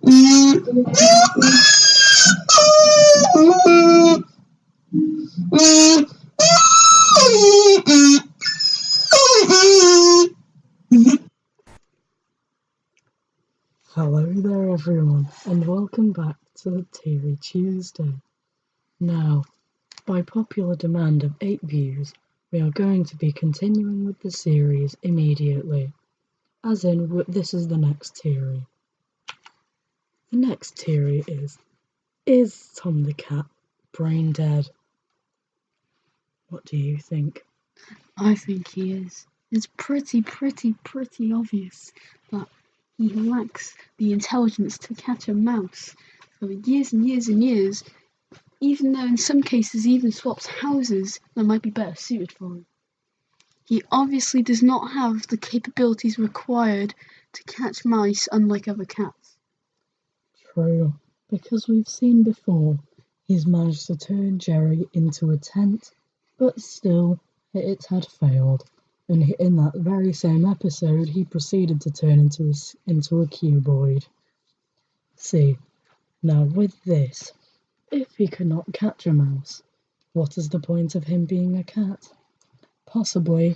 Hello there everyone, and welcome back to the Teory Tuesday. Now, by popular demand of 8 views, we are going to be continuing with the series immediately. As in, this is the next theory. The next theory is Tom the cat brain dead? What do you think? I think he is. It's pretty obvious that he lacks the intelligence to catch a mouse for years and years and years, even though in some cases he even swaps houses that might be better suited for him. He obviously does not have the capabilities required to catch mice, unlike other cats. True, because we've seen before, he's managed to turn Jerry into a tent, but still, it had failed. And in that very same episode, he proceeded to turn into a cuboid. See, now with this, if he cannot catch a mouse, what is the point of him being a cat? Possibly,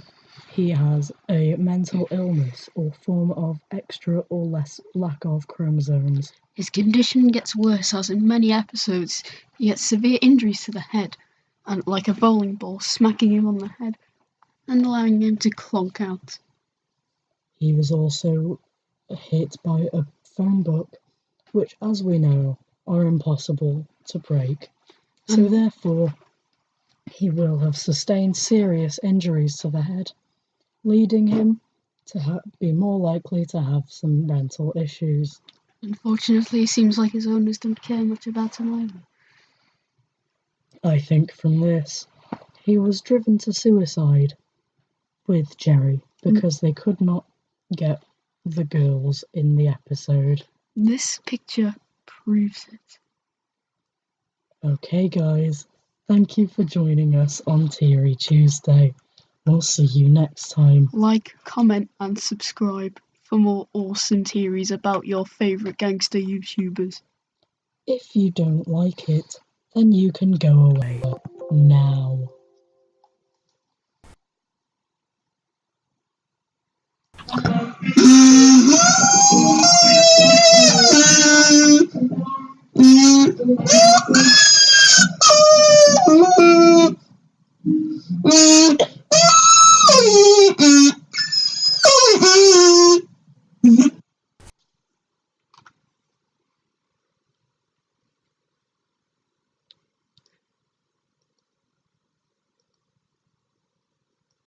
he has a mental illness or form of extra or less lack of chromosomes. His condition gets worse, as in many episodes, he gets severe injuries to the head, and like a bowling ball smacking him on the head and allowing him to clonk out. He was also hit by a phone book, which, as we know, are impossible to break. So therefore, he will have sustained serious injuries to the head, leading him to be more likely to have some mental issues. Unfortunately, it seems like his owners don't care much about him either. I think from this, he was driven to suicide with Jerry because they could not get the girls in the episode. This picture proves it. Okay guys, thank you for joining us on Teory Tuesday. We'll see you next time. Like, comment and subscribe for more awesome theories about your favourite gangster YouTubers. If you don't like it, then you can go away now.